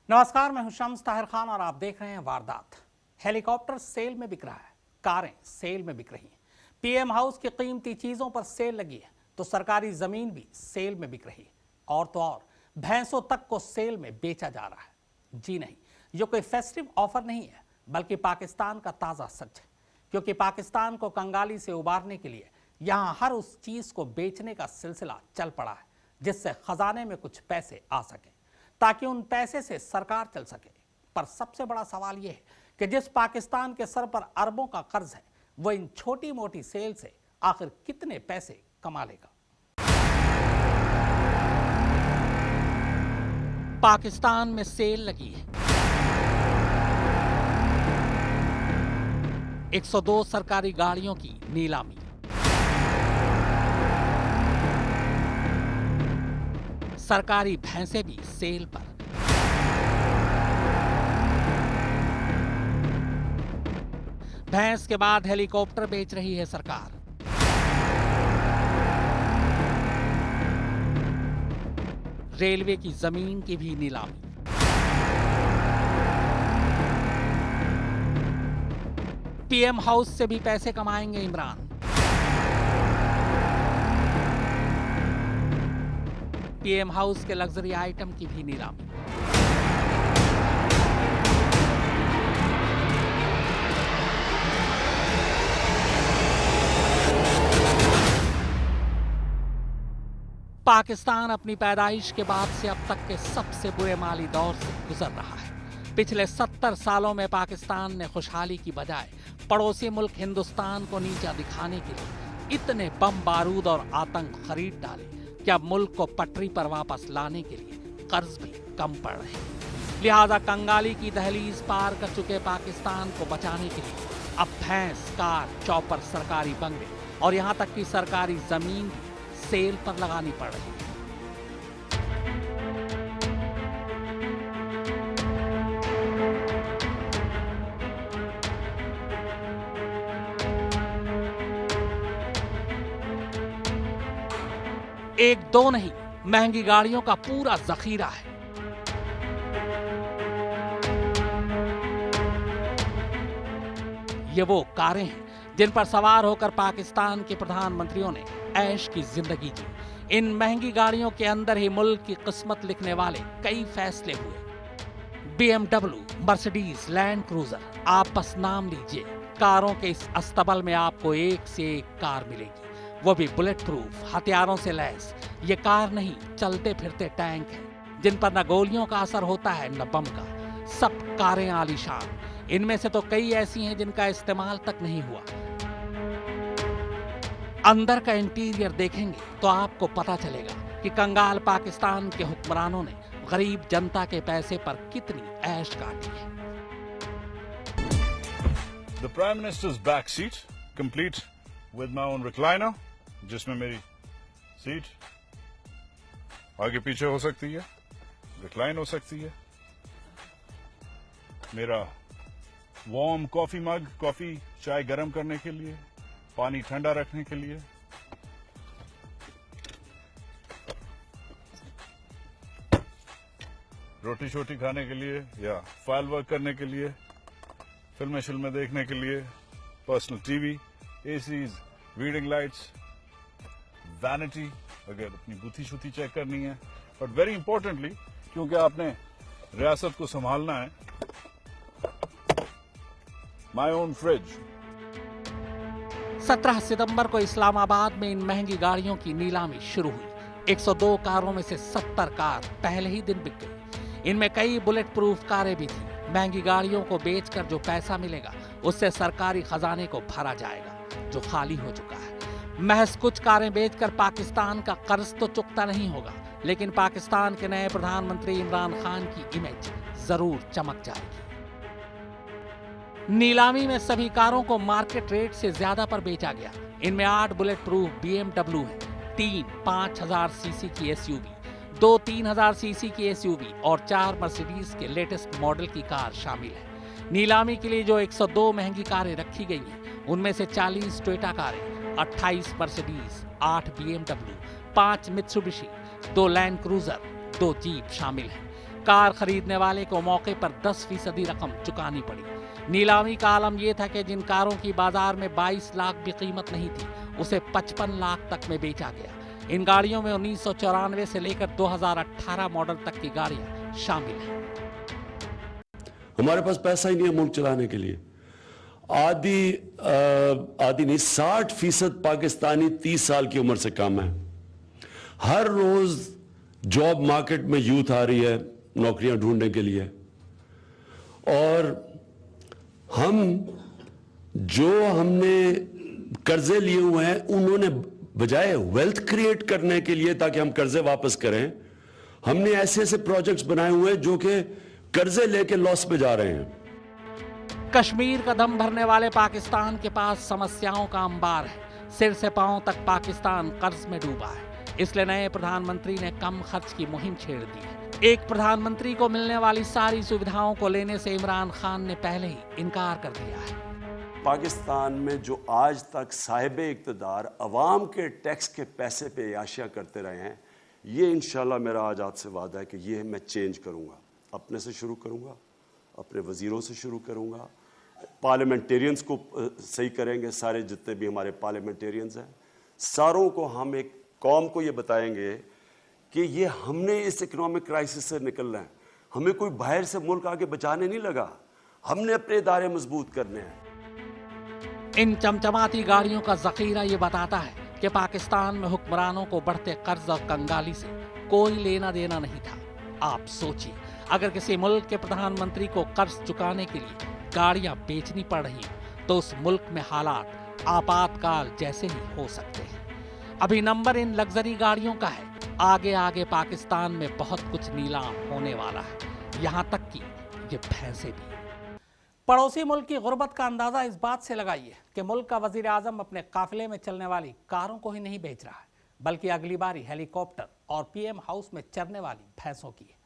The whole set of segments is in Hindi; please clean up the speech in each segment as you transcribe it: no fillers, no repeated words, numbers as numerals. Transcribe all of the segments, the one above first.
नमस्कार, मैं हूं शम्स ताहिर खान और आप देख रहे हैं वारदात। हेलीकॉप्टर सेल में बिक रहा है, कारें सेल में बिक रही हैं, पीएम हाउस की कीमती चीजों पर सेल लगी है तो सरकारी जमीन भी सेल में बिक रही है। और तो और भैंसों तक को सेल में बेचा जा रहा है। जी नहीं, ये कोई फेस्टिव ऑफर नहीं है, बल्कि पाकिस्तान का ताज़ा सच है। क्योंकि पाकिस्तान को कंगाली से उबारने के लिए यहाँ हर उस चीज़ को बेचने का सिलसिला चल पड़ा है जिससे खजाने में कुछ पैसे आ सके, ताकि उन पैसे से सरकार चल सके। पर सबसे बड़ा सवाल यह है कि जिस पाकिस्तान के सर पर अरबों का कर्ज है, वो इन छोटी मोटी सेल से आखिर कितने पैसे कमा लेगा। पाकिस्तान में सेल लगी है। 102 सरकारी गाड़ियों की नीलामी। सरकारी भैंसें भी सेल पर। भैंस के बाद हेलीकॉप्टर बेच रही है सरकार। रेलवे की जमीन की भी नीलामी। पीएम हाउस से भी पैसे कमाएंगे इमरान। पीएम हाउस के लग्जरी आइटम की भी नीलामी। पाकिस्तान अपनी पैदाइश के बाद से अब तक के सबसे बुरे माली दौर से गुजर रहा है। पिछले 70 सालों में पाकिस्तान ने खुशहाली की बजाय पड़ोसी मुल्क हिंदुस्तान को नीचा दिखाने के लिए इतने बम बारूद और आतंक खरीद डाले कि अब मुल्क को पटरी पर वापस लाने के लिए कर्ज भी कम पड़ रहे हैं। लिहाजा कंगाली की दहलीज पार कर चुके पाकिस्तान को बचाने के लिए अब भैंस, कार, चौपर, सरकारी बंगले और यहाँ तक कि सरकारी जमीन भी सेल पर लगानी पड़ रही है। एक दो नहीं, महंगी गाड़ियों का पूरा जखीरा है। ये वो कारें हैं जिन पर सवार होकर पाकिस्तान के प्रधानमंत्रियों ने ऐश की जिंदगी जी। इन महंगी गाड़ियों के अंदर ही मुल्क की किस्मत लिखने वाले कई फैसले हुए। BMW, मर्सिडीज, लैंड क्रूजर, आप बस नाम लीजिए। कारों के इस अस्तबल में आपको एक से एक कार मिलेगी, वो भी बुलेट प्रूफ, हथियारों से लैस। ये कार नहीं, चलते फिरते टैंक हैं जिन पर न गोलियों का असर होता है न बम का। सब कारें आलीशान। इनमें से तो कई ऐसी हैं जिनका इस्तेमाल तक नहीं हुआ। अंदर का इंटीरियर देखेंगे तो आपको पता चलेगा कि कंगाल पाकिस्तान के हुक्मरानों ने गरीब जनता के पैसे पर कितनी ऐश काटी है। The Prime Minister's back seat, complete with my own recliner, जिसमें मेरी सीट आगे पीछे हो सकती है, रिक्लाइन हो सकती है। मेरा वार्म कॉफी मग, कॉफी चाय गर्म करने के लिए, पानी ठंडा रखने के लिए। रोटी छोटी खाने के लिए या फाइल वर्क करने के लिए, फिल्में देखने के लिए, personal TV, ACs, reading lights, vanity अगर अपनी बुद्धि शुद्धि चेक करनी है। बट वेरी इंपॉर्टेंटली, क्योंकि आपने रियासत को संभालना है, माई ओन फ्रिज। 17 सितंबर को इस्लामाबाद में इन महंगी गाड़ियों की नीलामी शुरू हुई। 102 कारों में से 70 कार पहले ही दिन बिक गई। इनमें कई बुलेट प्रूफ कारें भी थी। महंगी गाड़ियों को बेचकर जो पैसा मिलेगा उससे सरकारी खजाने को भरा जाएगा, जो खाली हो चुका है। महज कुछ कारें बेचकर पाकिस्तान का कर्ज तो चुकता नहीं होगा, लेकिन पाकिस्तान के नए प्रधानमंत्री इमरान खान की इमेज जरूर चमक जाएगी। नीलामी में सभी कारों को मार्केट रेट से ज्यादा पर बेचा गया। इनमें 8 बुलेट प्रूफ BMW है, 3 5000 सीसी की SUV, 2 3000 सीसी की SUV और 4 मर्सिडीज के लेटेस्ट मॉडल की कार शामिल है। नीलामी के लिए जो 102 महंगी कारें रखी गई हैं, उनमें से 40 टोयोटा कारें, 28 Mercedes, 8 BMW, 5 Mitsubishi, 2 land cruiser, 2 jeep शामिल हैं। कार खरीदने वाले को मौके पर 10% रकम चुकानी पड़ी। नीलामी का आलम यह था कि जिन कारों की बाजार में 22 लाख भी कीमत नहीं थी, उसे 55 लाख तक में बेचा गया। इन गाड़ियों में 1994 से लेकर 2018 मॉडल तक की गाड़ियां शामिल हैं। हमारे पास पैसा ही नहीं है मुल्क चलाने के लिए। आधी नहीं 60% पाकिस्तानी 30 साल की उम्र से कम है। हर रोज जॉब मार्केट में यूथ आ रही है नौकरियां ढूंढने के लिए, और हमने कर्जे लिए हुए हैं, उन्होंने बजाय वेल्थ क्रिएट करने के लिए ताकि हम कर्जे वापस करें, हमने ऐसे ऐसे प्रोजेक्ट्स बनाए हुए हैं जो कि कर्जे लेके लॉस पे जा रहे हैं। कश्मीर का दम भरने वाले पाकिस्तान के पास समस्याओं का अंबार है। सिर से पांव तक पाकिस्तान कर्ज में डूबा है। इसलिए नए प्रधानमंत्री ने कम खर्च की मुहिम छेड़ दी है। एक प्रधानमंत्री को मिलने वाली सारी सुविधाओं को लेने से इमरान खान ने पहले ही इनकार कर दिया है। पाकिस्तान में जो आज तक साहिबे इक़्तिदार अवाम के टैक्स के पैसे पे याशिया करते रहे हैं, ये इंशाल्लाह मेरा आज आपसे वादा है कि ये मैं चेंज करूंगा। अपने से शुरू करूंगा, अपने वजीरों से शुरू करूंगा, पार्लियामेंटेरियंस को सही करेंगे। सारे जितने भी हमारे पार्लियामेंटेरियंस हैं, सारों को हम एक कौम को ये बताएंगे कि ये हमने इस इकोनॉमिक क्राइसिस से निकलना है। हमें कोई बाहर से मुल्क आके बचाने नहीं लगा, हमने अपने इदारे मजबूत करने हैं। इन चमचमाती गाड़ियों का जखीरा ये बताता है कि पाकिस्तान में हुक्मरानों को बढ़ते कर्ज और कंगाली से कोई लेना देना नहीं था। आप सोचिए, अगर किसी मुल्क के प्रधानमंत्री को कर्ज चुकाने के लिए गाड़ियां बेचनी पड़ रही तो उस मुल्क में हालात आपातकाल जैसे ही हो सकते हैं। अभी नंबर इन लग्जरी गाड़ियों का है, आगे आगे पाकिस्तान में बहुत कुछ नीलाम होने वाला है, यहाँ तक कि ये भैंसे भी। पड़ोसी मुल्क की गुर्बत का अंदाजा इस बात से लगाइए कि मुल्क का वजीर आजम अपने काफिले में चलने वाली कारों को ही नहीं बेच रहा है, बल्कि अगली बारी हेलीकॉप्टर और पीएम हाउस में चरने वाली भैंसों की है।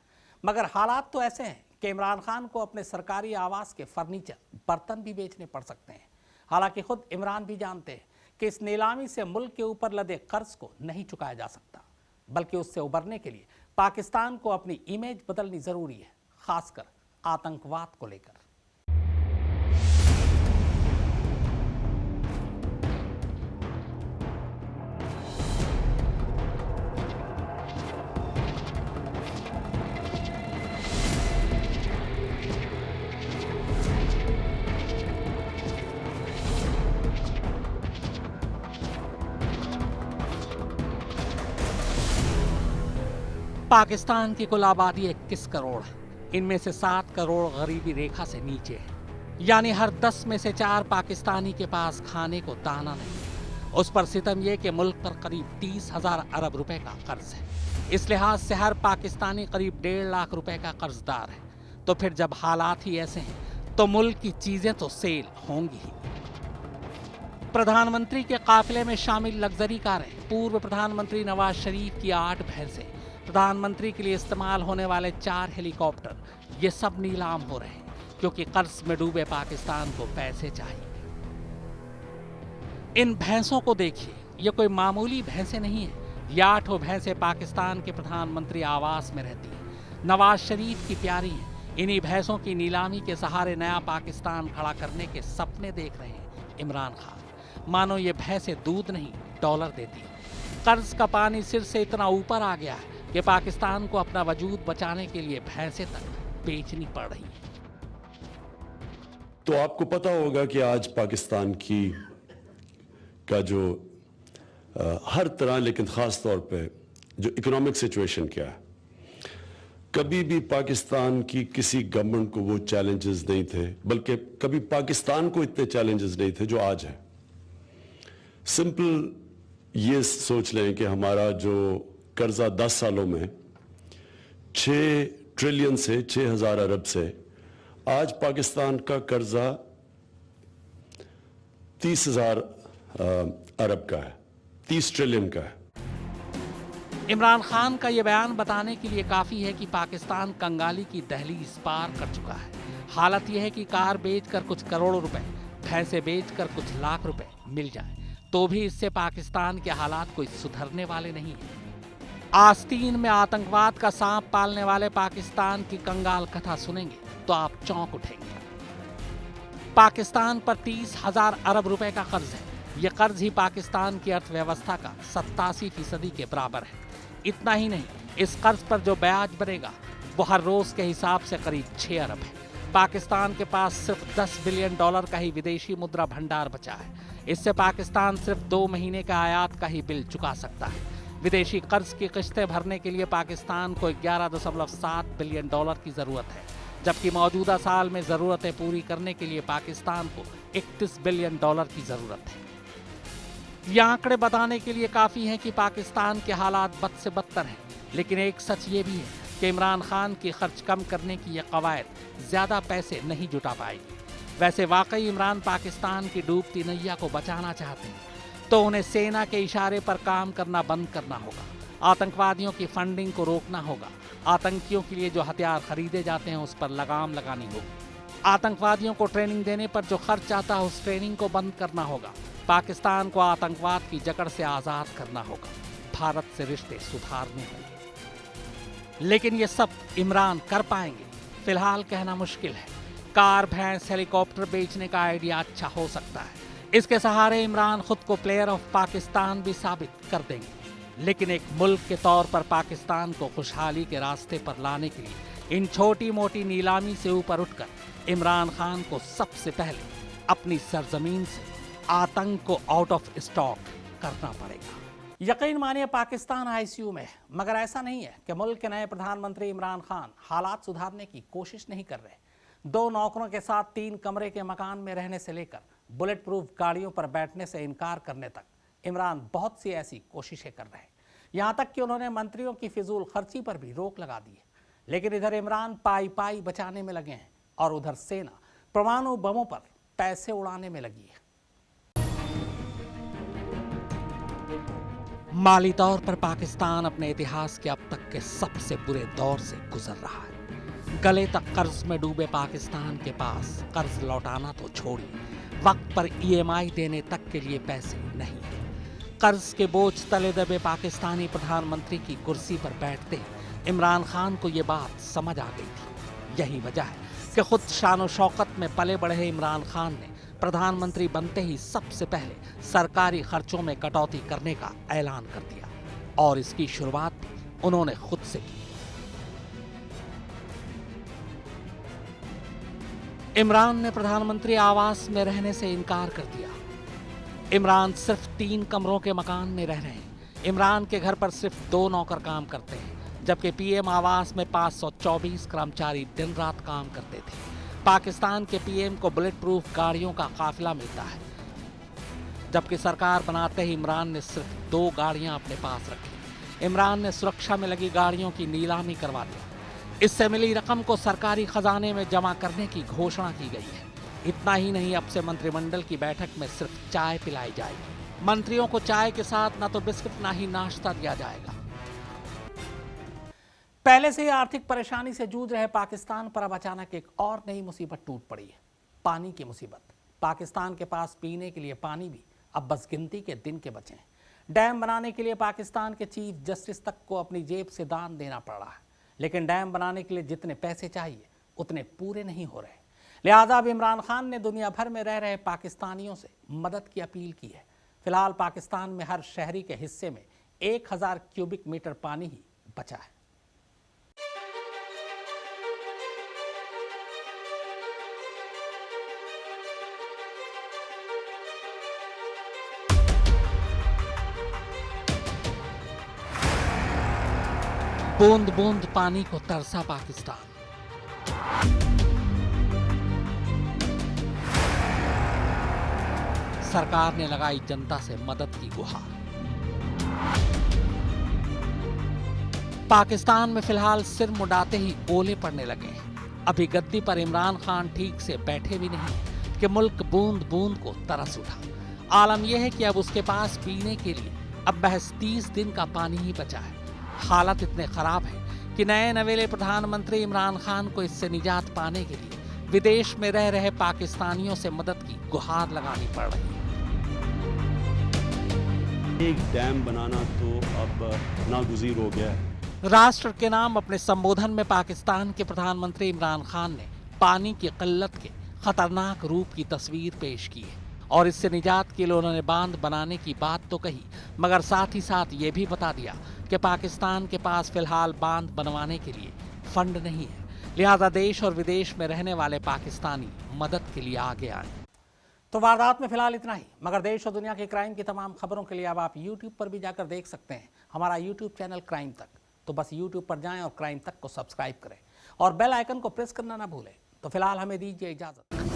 मगर हालात तो ऐसे हैं कि इमरान खान को अपने सरकारी आवास के फर्नीचर, बर्तन भी बेचने पड़ सकते हैं। हालांकि खुद इमरान भी जानते हैं कि इस नीलामी से मुल्क के ऊपर लदे कर्ज को नहीं चुकाया जा सकता, बल्कि उससे उबरने के लिए पाकिस्तान को अपनी इमेज बदलनी जरूरी है, खासकर आतंकवाद को लेकर। पाकिस्तान की कुल आबादी 21 करोड़ है। इनमें से 7 करोड़ गरीबी रेखा से नीचे है, यानी हर 10 में से 4 पाकिस्तानी के पास खाने को दाना नहीं। उस पर सितम यह कि मुल्क पर करीब 30,000 अरब रुपए का कर्ज है। इस लिहाज से हर पाकिस्तानी करीब 1.5 लाख रुपए का कर्जदार है। तो फिर जब हालात ही ऐसे हैं तो मुल्क की चीजें तो सेल होंगी ही। प्रधानमंत्री के काफिले में शामिल लग्जरी कारें, पूर्व प्रधानमंत्री नवाज शरीफ की 8 भैंसें, प्रधानमंत्री के लिए इस्तेमाल होने वाले 4 हेलीकॉप्टर, ये सब नीलाम हो रहे हैं क्योंकि कर्ज में डूबे पाकिस्तान को पैसे चाहिए। इन भैंसों को देखिए, ये कोई मामूली भैंसें नहीं है। ये 8 भैंसें पाकिस्तान के प्रधानमंत्री आवास में रहती हैं, नवाज शरीफ की प्यारी हैं। इन्हीं भैंसों की नीलामी के सहारे नया पाकिस्तान खड़ा करने के सपने देख रहे हैं इमरान खान। मानो ये भैंसें दूध नहीं डॉलर देती हैं। कर्ज का पानी सिर से इतना ऊपर आ गया है कि पाकिस्तान को अपना वजूद बचाने के लिए भैंसें तक बेचनी पड़ रही हैं। तो आपको पता होगा कि आज पाकिस्तान का जो हर तरह, लेकिन ख़ास तौर पे जो इकोनॉमिक सिचुएशन क्या है। कभी भी पाकिस्तान की किसी गवर्नमेंट को वो चैलेंजेस नहीं थे, बल्कि कभी पाकिस्तान को इतने चैलेंजेस नहीं थे जो आज है। सिंपल ये सोच लें कि हमारा जो कर्जा 10 सालों में 6 ट्रिलियन से 6,000 अरब से, आज पाकिस्तान का कर्जा 30,000 अरब का है, 30 ट्रिलियन का है। इमरान खान का यह बयान बताने के लिए काफी है कि पाकिस्तान कंगाली की दहलीज पार कर चुका है। हालत यह है कि कार बेचकर कुछ करोड़ रुपए, भैंसे बेचकर कुछ लाख रुपए मिल जाए तो भी इससे पाकिस्तान के हालात कोई सुधरने वाले नहीं है। आस्तीन में आतंकवाद का सांप पालने वाले पाकिस्तान की कंगाल कथा सुनेंगे तो आप चौंक उठेंगे। पाकिस्तान पर 30,000 अरब रुपए का कर्ज है। यह कर्ज ही पाकिस्तान की अर्थव्यवस्था का 87% के बराबर है। इतना ही नहीं, इस कर्ज पर जो ब्याज बनेगा वो हर रोज के हिसाब से करीब 6 अरब है। पाकिस्तान के पास सिर्फ $10 बिलियन का ही विदेशी मुद्रा भंडार बचा है। इससे पाकिस्तान सिर्फ 2 महीने का आयात का ही बिल चुका सकता है। विदेशी कर्ज की किस्तें भरने के लिए पाकिस्तान को $11.7 बिलियन की जरूरत है, जबकि मौजूदा साल में जरूरतें पूरी करने के लिए पाकिस्तान को $31 बिलियन की जरूरत है। ये आंकड़े बताने के लिए काफी हैं कि पाकिस्तान के हालात बद से बदतर हैं, लेकिन एक सच ये भी है कि इमरान खान की खर्च कम करने की यह कवायद ज्यादा पैसे नहीं जुटा पाएगी। वैसे वाकई इमरान पाकिस्तान की डूबती नैया को बचाना चाहते हैं तो उन्हें सेना के इशारे पर काम करना बंद करना होगा। आतंकवादियों की फंडिंग को रोकना होगा। आतंकियों के लिए जो हथियार खरीदे जाते हैं उस पर लगाम लगानी होगी। आतंकवादियों को ट्रेनिंग देने पर जो खर्च आता है उस ट्रेनिंग को बंद करना होगा। पाकिस्तान को आतंकवाद की जकड़ से आजाद करना होगा। भारत से रिश्ते सुधारने होंगे। लेकिन ये सब इमरान कर पाएंगे, फिलहाल कहना मुश्किल है। कार, भैंस, हेलीकॉप्टर बेचने का आइडिया अच्छा हो सकता है। इसके सहारे इमरान खुद को प्लेयर ऑफ पाकिस्तान भी साबित कर देंगे। लेकिन एक मुल्क के तौर पर पाकिस्तान को खुशहाली के रास्ते पर लाने के लिए इन छोटी मोटी नीलामी से ऊपर उठकर इमरान खान को सबसे पहले अपनी सरजमीन से आतंक को आउट ऑफ स्टॉक करना पड़ेगा। यकीन मानिए पाकिस्तान आईसीयू में है, मगर ऐसा नहीं है कि मुल्क के नए प्रधानमंत्री इमरान खान हालात सुधारने की कोशिश नहीं कर रहे। 2 नौकरों के साथ 3 कमरे के मकान में रहने से लेकर बुलेट प्रूफ गाड़ियों पर बैठने से इनकार करने तक इमरान बहुत सी ऐसी कोशिशें कर रहे हैं। यहाँ तक कि उन्होंने मंत्रियों की फिजूल खर्ची पर भी रोक लगा दी है। लेकिन इधर इमरान पाई पाई बचाने में लगे हैं और उधर सेना परमाणु बमों पर पैसे उड़ाने में लगी है। माली तौर पर पाकिस्तान अपने इतिहास के अब तक के सबसे बुरे दौर से गुजर रहा है। गले तक कर्ज में डूबे पाकिस्तान के पास कर्ज लौटाना तो छोड़िए, वक्त पर EMI देने तक के लिए पैसे नहीं है। कर्ज के बोझ तले दबे पाकिस्तानी प्रधानमंत्री की कुर्सी पर बैठते ही इमरान खान को ये बात समझ आ गई थी। यही वजह है कि खुद शान शौकत में पले बढ़े इमरान खान ने प्रधानमंत्री बनते ही सबसे पहले सरकारी खर्चों में कटौती करने का ऐलान कर दिया और इसकी शुरुआत भी उन्होंने खुद से की। इमरान ने प्रधानमंत्री आवास में रहने से इनकार कर दिया। इमरान सिर्फ 3 कमरों के मकान में रह रहे हैं। इमरान के घर पर सिर्फ 2 नौकर काम करते हैं, जबकि PM आवास में 524 कर्मचारी दिन रात काम करते थे। पाकिस्तान के PM को बुलेट प्रूफ गाड़ियों का काफिला मिलता है, जबकि सरकार बनाते ही इमरान ने सिर्फ 2 गाड़ियां अपने पास रखी। इमरान ने सुरक्षा में लगी गाड़ियों की नीलामी करवा दी। इससे मिली रकम को सरकारी खजाने में जमा करने की घोषणा की गई है। इतना ही नहीं, अब से मंत्रिमंडल की बैठक में सिर्फ चाय पिलाई जाएगी। मंत्रियों को चाय के साथ ना तो बिस्किट ना ही नाश्ता दिया जाएगा। पहले से ही आर्थिक परेशानी से जूझ रहे पाकिस्तान पर अब अचानक एक और नई मुसीबत टूट पड़ी है, पानी की मुसीबत। पाकिस्तान के पास पीने के लिए पानी भी अब बस गिनती के दिन के बचे हैं। डैम बनाने के लिए पाकिस्तान के चीफ जस्टिस तक को अपनी जेब से दान देना पड़ रहा है, लेकिन डैम बनाने के लिए जितने पैसे चाहिए उतने पूरे नहीं हो रहे। लिहाजा अब इमरान खान ने दुनिया भर में रह रहे पाकिस्तानियों से मदद की अपील की है। फिलहाल पाकिस्तान में हर शहरी के हिस्से में 1000 क्यूबिक मीटर पानी ही बचा है। बूंद बूंद पानी को तरसा पाकिस्तान। सरकार ने लगाई जनता से मदद की गुहार। पाकिस्तान में फिलहाल सिर मुड़ाते ही ओले पड़ने लगे हैं। अभी गद्दी पर इमरान खान ठीक से बैठे भी नहीं कि मुल्क बूंद बूंद को तरस उठा। आलम यह है कि अब उसके पास पीने के लिए अब महज 30 दिन का पानी ही बचा है। हालत इतने खराब है कि नए नवेले प्रधानमंत्री इमरान खान को इससे निजात पाने के लिए विदेश में रह रहे पाकिस्तानियों से मदद की गुहार लगानी पड़ रही है। एक डैम बनाना तो अब नागुज़ीर हो गया है। राष्ट्र के नाम अपने संबोधन में पाकिस्तान के प्रधानमंत्री इमरान खान ने पानी की किल्लत के खतरनाक रूप की तस्वीर पेश की है और इससे निजात के लिए उन्होंने बांध बनाने की बात तो कही, मगर साथ ही साथ ये भी बता दिया कि पाकिस्तान के पास फिलहाल बांध बनवाने के लिए फंड नहीं है, लिहाजा देश और विदेश में रहने वाले पाकिस्तानी मदद के लिए आगे आए। तो वारदात में फिलहाल इतना ही, मगर देश और दुनिया के क्राइम की तमाम खबरों के लिए अब आप यूट्यूब पर भी जाकर देख सकते हैं हमारा यूट्यूब चैनल क्राइम तक। तो बस यूट्यूब पर जाएं और क्राइम तक को सब्सक्राइब करें और बेल आइकन को प्रेस करना ना भूलें। तो फिलहाल हमें दीजिए इजाजत।